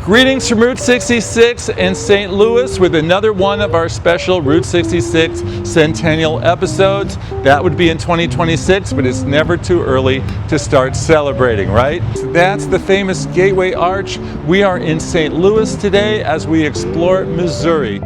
Greetings from Route 66 in St. Louis with another one of our special Route 66 Centennial episodes. That would be in 2026, but it's never too early to start celebrating, right? So that's the famous Gateway Arch. We are in St. Louis today as we explore Missouri.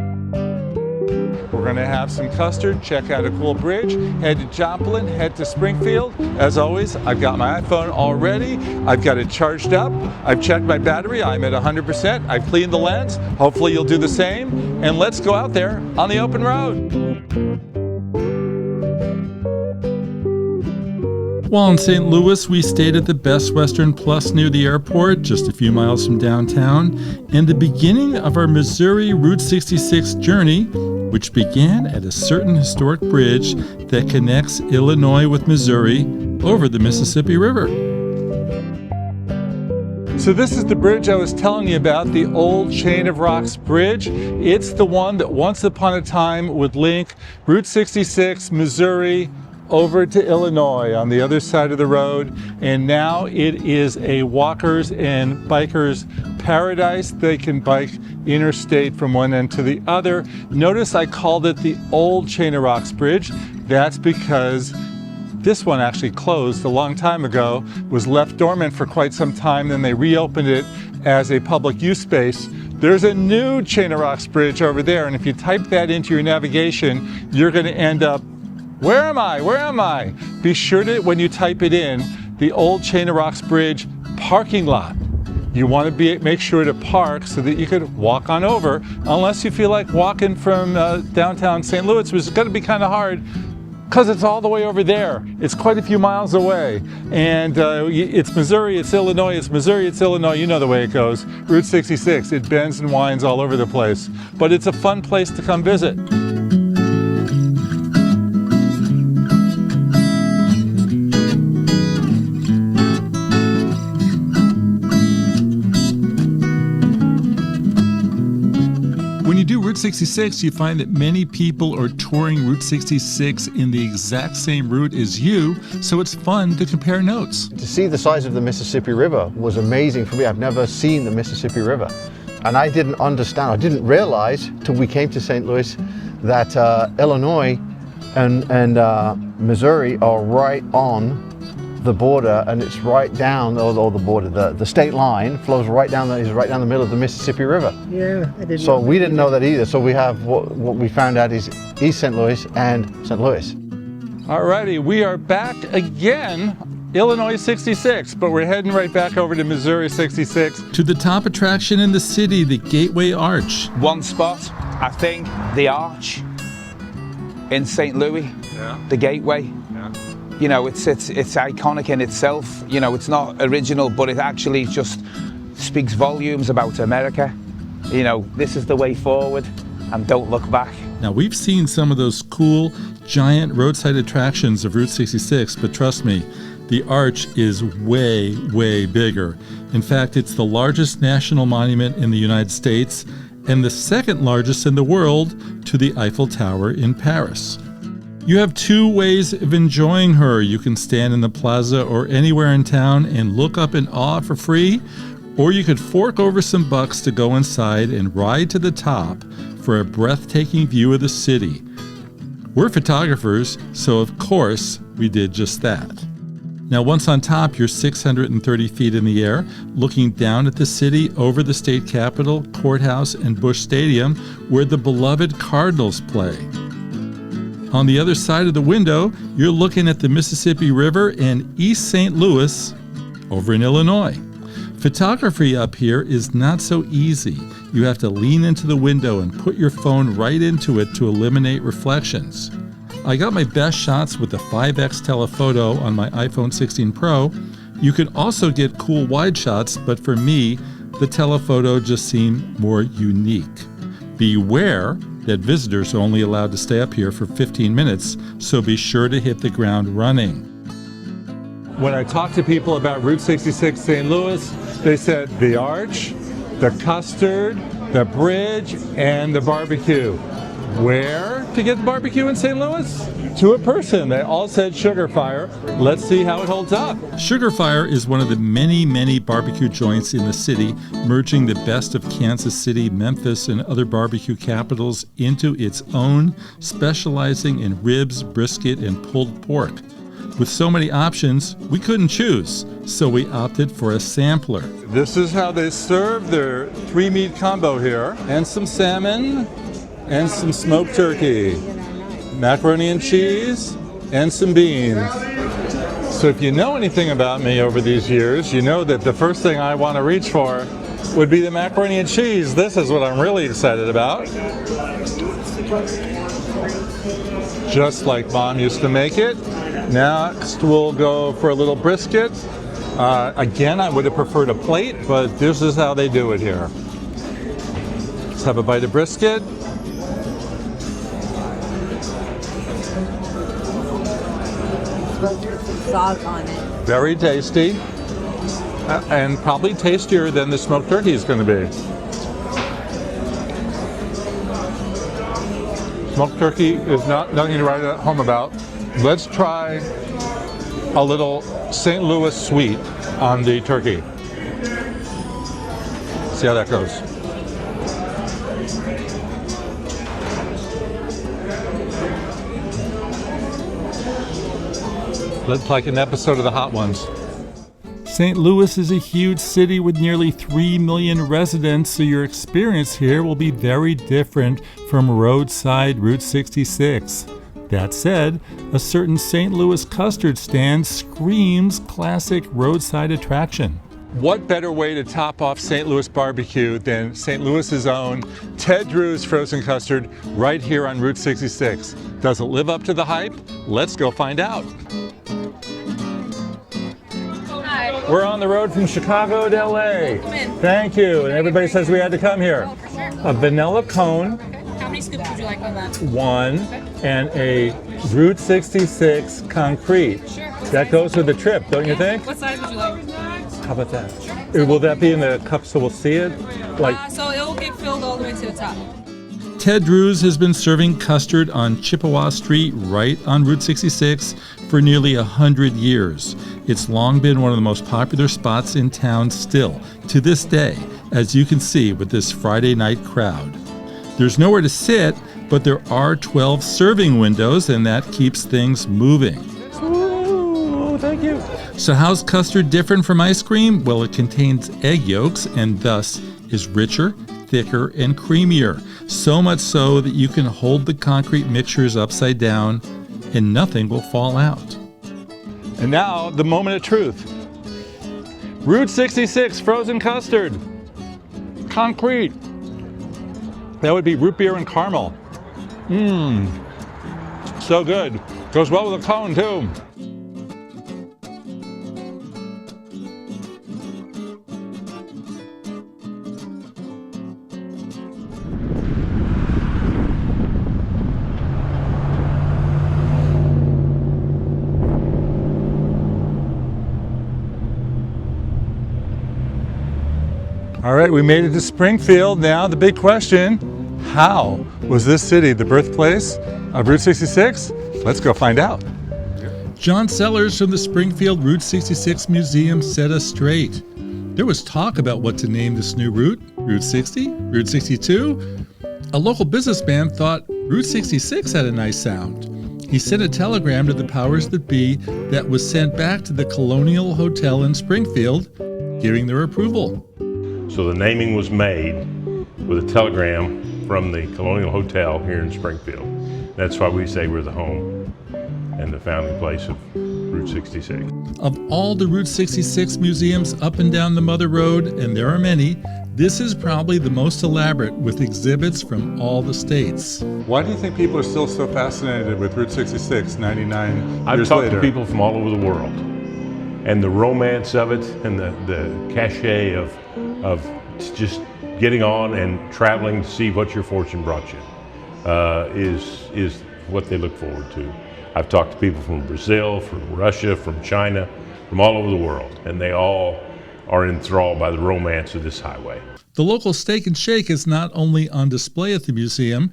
We're going to have some custard, check out a cool bridge, head to Joplin, head to Springfield. As always, I've got my iPhone all ready. I've got it charged up. I've checked my battery. I'm at 100%. I've cleaned the lens. Hopefully you'll do the same. And let's go out there on the open road. While in St. Louis, we stayed at the Best Western Plus near the airport, just a few miles from downtown, and the beginning of our Missouri Route 66 journey, which began at a certain historic bridge that connects Illinois with Missouri over the Mississippi River. So this is the bridge I was telling you about, the old Chain of Rocks Bridge. It's the one that once upon a time would link Route 66, Missouri, over to Illinois on the other side of the road, and now it is a walkers and bikers paradise. They can bike interstate from one end to the other. Notice I called it the old Chain of Rocks Bridge. That's because this one actually closed a long time ago, was left dormant for quite some time, then they reopened it as a public use space. There's a new Chain of Rocks Bridge over there, and if you type that into your navigation, you're going to end up, where am I? Where am I? Be sure to, when you type it in, the old Chain of Rocks Bridge parking lot. You want to make sure to park so that you could walk on over, unless you feel like walking from downtown St. Louis, which is going to be kind of hard because it's all the way over there. It's quite a few miles away. And it's Missouri, it's Illinois, it's Missouri, it's Illinois. You know the way it goes. Route 66, it bends and winds all over the place. But it's a fun place to come visit. When you do Route 66, you find that many people are touring Route 66 in the exact same route as you, so it's fun to compare notes. To see the size of the Mississippi River was amazing for me. I've never seen the Mississippi River. And I didn't understand, I didn't realize till we came to St. Louis that Illinois and Missouri are right on the border, and it's right down, or the border, the state line flows right down the middle of the Mississippi River. Yeah, I didn't So know we didn't know that either. So we have what we found out is East St. Louis and St. Louis. Alrighty, we are back again, Illinois 66, but we're heading right back over to Missouri 66. To the top attraction in the city, the Gateway Arch. One spot, I think, the Arch in St. Louis, the Gateway. You know, it's iconic in itself. You know, it's not original, but it actually just speaks volumes about America. You know, this is the way forward, and don't look back. Now, we've seen some of those cool, giant roadside attractions of Route 66, but trust me, the Arch is way, way bigger. In fact, it's the largest national monument in the United States and the second largest in the world to the Eiffel Tower in Paris. You have two ways of enjoying her. You can stand in the plaza or anywhere in town and look up in awe for free, or you could fork over some bucks to go inside and ride to the top for a breathtaking view of the city. We're photographers, so of course we did just that. Now, once on top, you're 630 feet in the air, looking down at the city over the state capitol, courthouse, and Busch Stadium, where the beloved Cardinals play. On the other side of the window, you're looking at the Mississippi River and East St. Louis over in Illinois. Photography up here is not so easy. You have to lean into the window and put your phone right into it to eliminate reflections. I got my best shots with the 5X telephoto on my iPhone 16 Pro. You can also get cool wide shots, but for me, the telephoto just seemed more unique. Beware that visitors are only allowed to stay up here for 15 minutes, so be sure to hit the ground running. When I talked to people about Route 66 St. Louis, they said the Arch, the Custard, the bridge, and the barbecue. Where to get the barbecue in St. Louis? To a person. They all said Sugarfire. Let's see how it holds up. Sugarfire is one of the many, many barbecue joints in the city, merging the best of Kansas City, Memphis, and other barbecue capitals into its own, specializing in ribs, brisket, and pulled pork. With so many options, we couldn't choose, so we opted for a sampler. This is how they serve their 3-meat combo here, and some salmon, and some smoked turkey, macaroni and cheese, and some beans. So if you know anything about me over these years, you know that the first thing I want to reach for would be the macaroni and cheese. This is what I'm really excited about. Just like Mom used to make it. Next, we'll go for a little brisket. Again, I would have preferred a plate, but this is how they do it here. Let's have a bite of brisket. Sauce on it. Very tasty, and probably tastier than the smoked turkey is going to be. Smoked turkey is nothing to write at home about. Let's try a little St. Louis sweet on the turkey. See how that goes. Looks like an episode of the Hot Ones. St. Louis is a huge city with nearly 3 million residents, so your experience here will be very different from roadside Route 66. That said, a certain St. Louis custard stand screams classic roadside attraction. What better way to top off St. Louis barbecue than St. Louis's own Ted Drewes frozen custard right here on Route 66? Does it live up to the hype? Let's go find out. Hi. We're on the road from Chicago to LA. Thank you. And everybody says we had to come here. Oh, for sure. A vanilla cone. How many scoops would you like on that? One, and a Route 66 concrete. Sure. That goes with the trip, don't you think? What size would you like? How about that? Will that be in the cup so we'll see it? So it will get filled all the way to the top. Ted Drewes has been serving custard on Chippewa Street right on Route 66 for nearly 100 years. It's long been one of the most popular spots in town still, to this day, as you can see with this Friday night crowd. There's nowhere to sit, but there are 12 serving windows, and that keeps things moving. Ooh, thank you. So how's custard different from ice cream? Well, it contains egg yolks and thus is richer, thicker, and creamier. So much so that you can hold the concrete mixtures upside down and nothing will fall out. And now, the moment of truth. Route 66 frozen custard. Concrete. That would be root beer and caramel. So good. Goes well with a cone too. All right, we made it to Springfield. Now the big question, how was this city the birthplace of Route 66? Let's go find out. John Sellers from the Springfield Route 66 Museum set us straight. There was talk about what to name this new route, Route 60, Route 62. A local businessman thought Route 66 had a nice sound. He sent a telegram to the powers that be that was sent back to the Colonial Hotel in Springfield, giving their approval. So the naming was made with a telegram from the Colonial Hotel here in Springfield. That's why we say we're the home and the founding place of Route 66. Of all the Route 66 museums up and down the Mother Road, and there are many, this is probably the most elaborate with exhibits from all the states. Why do you think people are still so fascinated with Route 66 99 years later? I've talked to people from all over the world, and the romance of it and the cachet of just getting on and traveling to see what your fortune brought you is what they look forward to. I've talked to people from Brazil, from Russia, from China, from all over the world, and they all are enthralled by the romance of this highway. The local Steak and Shake is not only on display at the museum,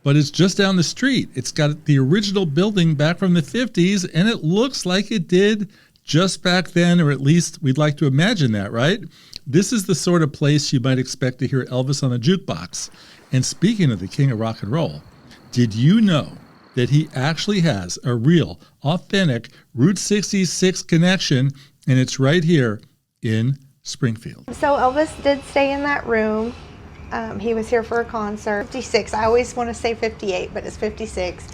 but it's just down the street. It's got the original building back from the 50s, and it looks like it did just back then, or at least we'd like to imagine that, right? This is the sort of place you might expect to hear Elvis on a jukebox. And speaking of the king of rock and roll, did you know that he actually has a real, authentic Route 66 connection, and it's right here in Springfield? So Elvis did stay in that room. He was here for a concert. 56, I always want to say 58, but it's 56.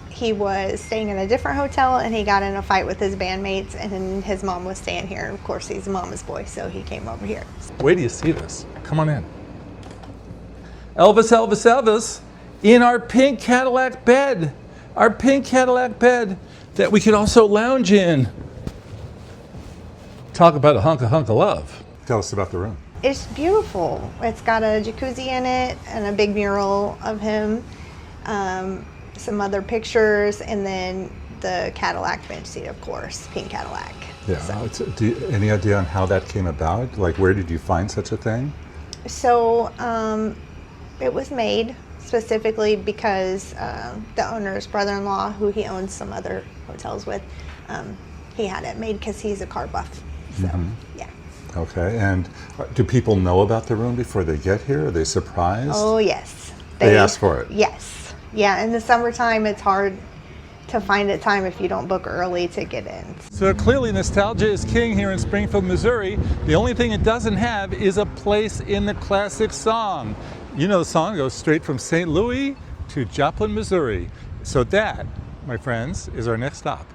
He was staying in a different hotel, and he got in a fight with his bandmates, and then his mom was staying here. And of course, he's a mama's boy, so he came over here. Wait till you see this. Come on in. Elvis, Elvis, Elvis, in our pink Cadillac bed. Our pink Cadillac bed that we could also lounge in. Talk about a hunk of love. Tell us about the room. It's beautiful. It's got a jacuzzi in it and a big mural of him, some other pictures, and then the Cadillac bench seat, of course, pink Cadillac. Yeah. So, Any idea on how that came about? Like, where did you find such a thing? so it was made specifically because the owner's brother-in-law, who he owns some other hotels with, he had it made because he's a car buff. So, yeah. Okay. And do people know about the room before they get here? Are they surprised? Oh, yes. They ask for it? Yes. Yeah, in the summertime, it's hard to find a time if you don't book early to get in. So clearly nostalgia is king here in Springfield, Missouri. The only thing it doesn't have is a place in the classic song. You know the song goes straight from St. Louis to Joplin, Missouri. So that, my friends, is our next stop.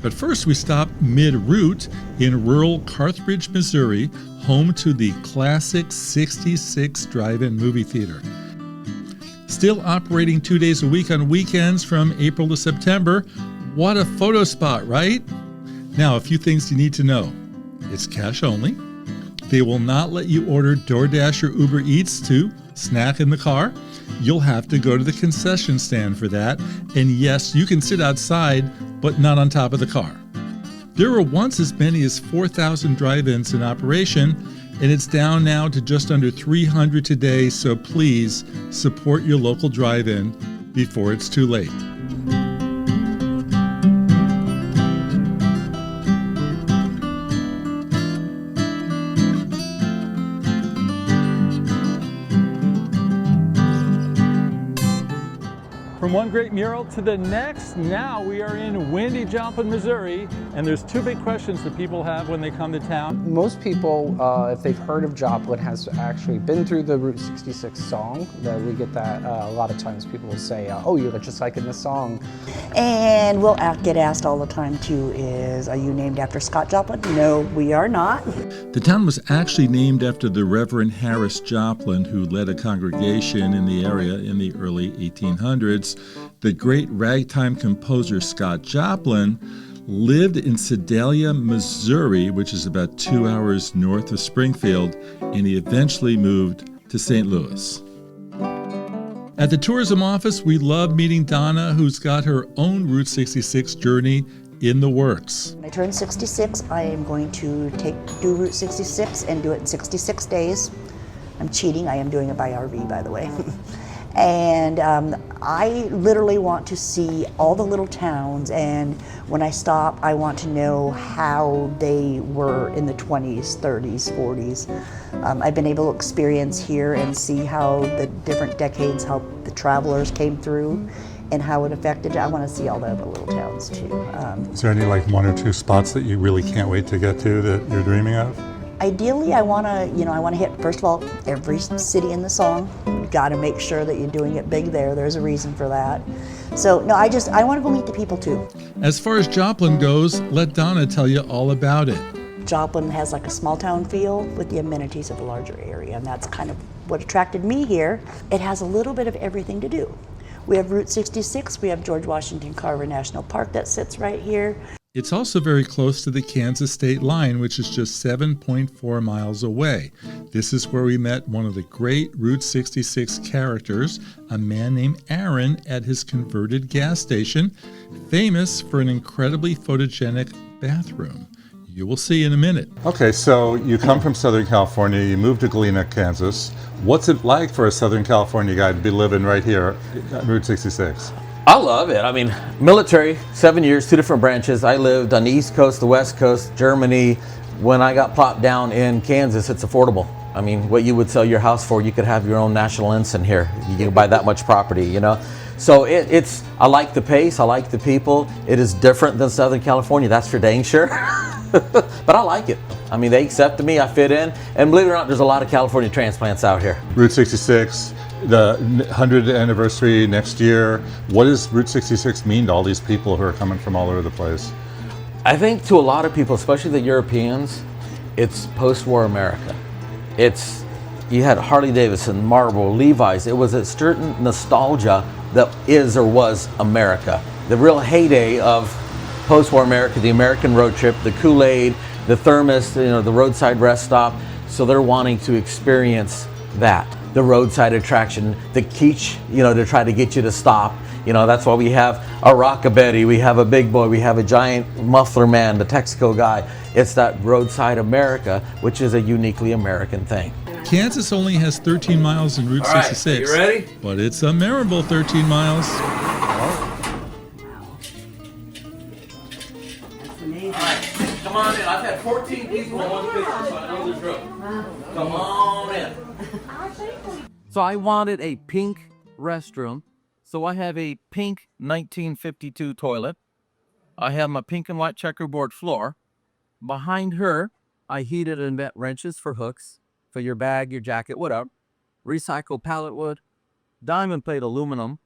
But first we stop mid-route in rural Carthage, Missouri, home to the classic 66 drive-in movie theater. Still operating 2 days a week on weekends from April to September. What a photo spot, right? Now, a few things you need to know. It's cash only. They will not let you order DoorDash or Uber Eats to snack in the car. You'll have to go to the concession stand for that. And yes, you can sit outside, but not on top of the car. There were once as many as 4,000 drive-ins in operation, and it's down now to just under 300 today, so please support your local drive-in before it's too late. From one great mural to the next, now we are in windy Joplin, Missouri, and there's two big questions that people have when they come to town. Most people, if they've heard of Joplin, has actually been through the Route 66 song. That we get that a lot of times. People will say, "Oh, you look just like in the song." And we'll get asked all the time too: "Are you named after Scott Joplin?" No, we are not. The town was actually named after the Reverend Harris Joplin, who led a congregation in the area in the early 1800s. The great ragtime composer Scott Joplin lived in Sedalia, Missouri, which is about 2 hours north of Springfield, and he eventually moved to St. Louis. At the tourism office, we love meeting Donna, who's got her own Route 66 journey in the works. When I turn 66, I am going to do Route 66 and do it in 66 days. I'm cheating. I am doing it by RV, by the way. And I literally want to see all the little towns, and when I stop, I want to know how they were in the 20s, 30s, 40s. I've been able to experience here and see how the different decades, how the travelers came through and how it affected. I want to see all the other little towns too. Is there any like one or two spots that you really can't wait to get to that you're dreaming of? Ideally, I want to hit, first of all, every city in the song. You've got to make sure that you're doing it big there. There's a reason for that. So, no, I want to go meet the people too. As far as Joplin goes, let Donna tell you all about it. Joplin has like a small town feel with the amenities of a larger area, and that's kind of what attracted me here. It has a little bit of everything to do. We have Route 66, we have George Washington Carver National Park that sits right here. It's also very close to the Kansas state line, which is just 7.4 miles away. This is where we met one of the great Route 66 characters, a man named Aaron, at his converted gas station, famous for an incredibly photogenic bathroom. You will see in a minute. Okay, so you come from Southern California, you moved to Galena, Kansas. What's it like for a Southern California guy to be living right here on Route 66? I love it. I mean, military, 7 years, 2 different branches. I lived on the East Coast, the West Coast, Germany. When I got plopped down in Kansas, it's affordable. I mean, what you would sell your house for, you could have your own national ensign here. You can buy that much property, you know? So I like the pace, I like the people. It is different than Southern California, that's for dang sure. But I like it. I mean, they accepted me, I fit in. And believe it or not, there's a lot of California transplants out here. Route 66, the 100th anniversary next year. What does Route 66 mean to all these people who are coming from all over the place? I think to a lot of people, especially the Europeans, it's post-war America. You had Harley Davidson, Marlboro, Levi's. It was a certain nostalgia that is or was America. The real heyday of post-war America, the American road trip, the Kool-Aid, the thermos, you know, the roadside rest stop. So they're wanting to experience that. The roadside attraction, the kitsch, you know, to try to get you to stop. You know, that's why we have a rockabilly, we have a big boy, we have a giant muffler man, the Texaco guy. It's that roadside America, which is a uniquely American thing. Kansas only has 13 miles in Route 66. You ready? But it's a memorable 13 miles. Come on in. I've had 14 people in one picture, so I know there's room. Come on in. So I wanted a pink restroom. So I have a pink 1952 toilet. I have my pink and white checkerboard floor. Behind her, I heated and bent wrenches for hooks, for your bag, your jacket, whatever. Recycled pallet wood, diamond plate aluminum.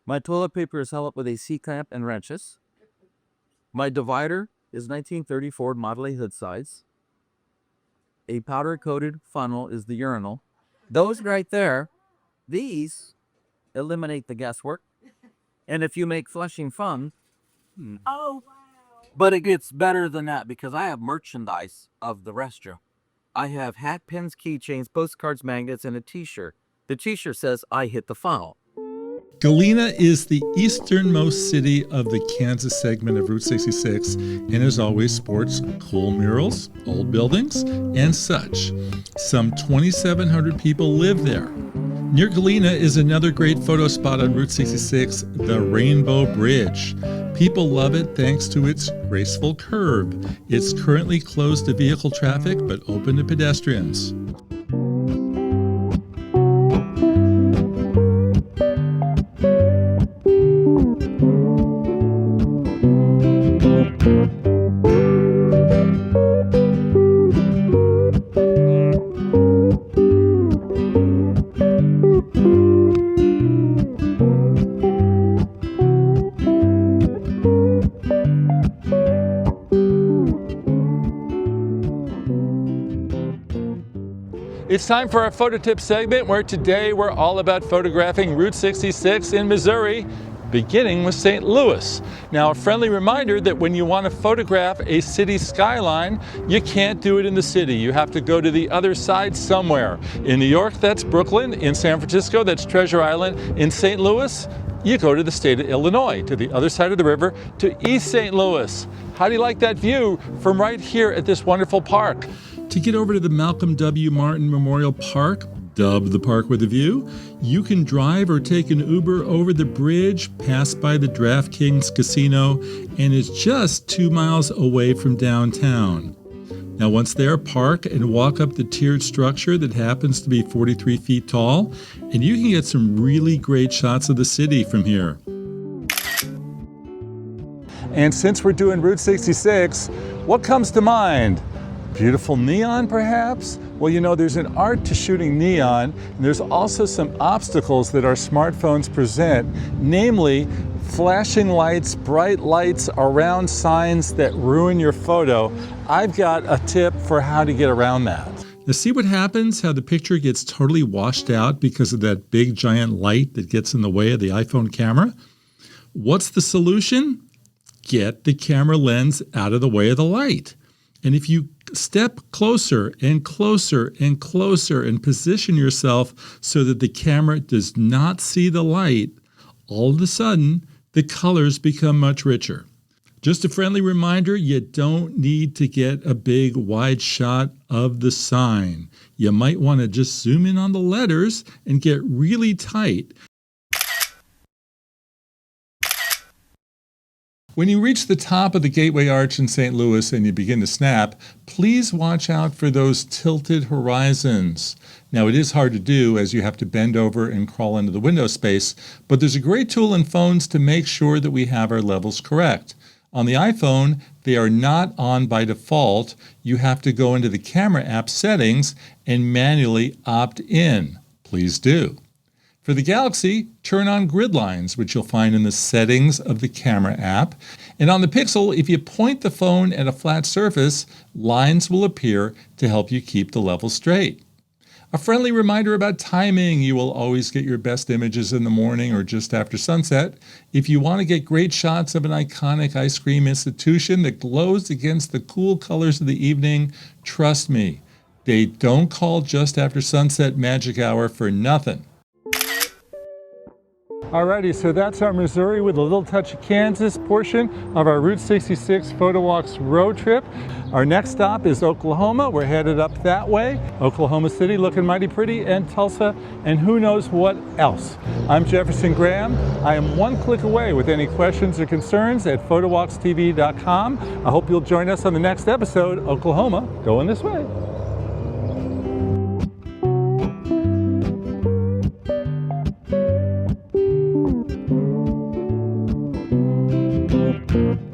My toilet paper is held up with a C-clamp and wrenches. My divider is 1930 Ford Model A hood size. A powder-coated funnel is the urinal. Those right there, these eliminate the guesswork. And if you make flushing fun, oh wow. But it gets better than that because I have merchandise of the restroom. I have hat pins, keychains, postcards, magnets, and a t-shirt. The t-shirt says, I hit the funnel. Galena is the easternmost city of the Kansas segment of Route 66 and as always sports cool murals, old buildings, and such. Some 2,700 people live there. Near Galena is another great photo spot on Route 66, the Rainbow Bridge. People love it thanks to its graceful curve. It's currently closed to vehicle traffic but open to pedestrians. It's time for our photo tip segment where today we're all about photographing Route 66 in Missouri, beginning with St. Louis. Now, a friendly reminder that when you want to photograph a city skyline, you can't do it in the city. You have to go to the other side somewhere. In New York, that's Brooklyn. In San Francisco, that's Treasure Island. In St. Louis, you go to the state of Illinois, to the other side of the river, to East St. Louis. How do you like that view from right here at this wonderful park? To get over to the Malcolm W. Martin Memorial Park, dubbed the Park with a View, you can drive or take an Uber over the bridge, pass by the DraftKings Casino, and it's just 2 miles away from downtown. Now once there, park and walk up the tiered structure that happens to be 43 feet tall, and you can get some really great shots of the city from here. And since we're doing Route 66, what comes to mind? Beautiful neon, perhaps? Well, you know, there's an art to shooting neon, and there's also some obstacles that our smartphones present, namely flashing lights, bright lights around signs that ruin your photo. I've got a tip for how to get around that. Now see what happens, how the picture gets totally washed out because of that big giant light that gets in the way of the iPhone camera? What's the solution? Get the camera lens out of the way of the light. And if you step closer and closer and closer and position yourself so that the camera does not see the light, all of a sudden, the colors become much richer. Just a friendly reminder, you don't need to get a big wide shot of the sign. You might want to just zoom in on the letters and get really tight. When you reach the top of the Gateway Arch in St. Louis and you begin to snap, please watch out for those tilted horizons. Now, it is hard to do as you have to bend over and crawl into the window space, but there's a great tool in phones to make sure that we have our levels correct. On the iPhone, they are not on by default. You have to go into the camera app settings and manually opt in. Please do. For the Galaxy, turn on grid lines, which you'll find in the settings of the camera app. And on the Pixel, if you point the phone at a flat surface, lines will appear to help you keep the level straight. A friendly reminder about timing. You will always get your best images in the morning or just after sunset. If you want to get great shots of an iconic ice cream institution that glows against the cool colors of the evening, trust me, they don't call just after sunset magic hour for nothing. Alrighty, so that's our Missouri with a little touch of Kansas portion of our Route 66 PhotowalkS road trip. Our next stop is Oklahoma. We're headed up that way. Oklahoma City looking mighty pretty, and Tulsa, and who knows what else. I'm Jefferson Graham. I am one click away with any questions or concerns at PhotowalksTV.com. I hope you'll join us on the next episode, Oklahoma, going this way. Thank you.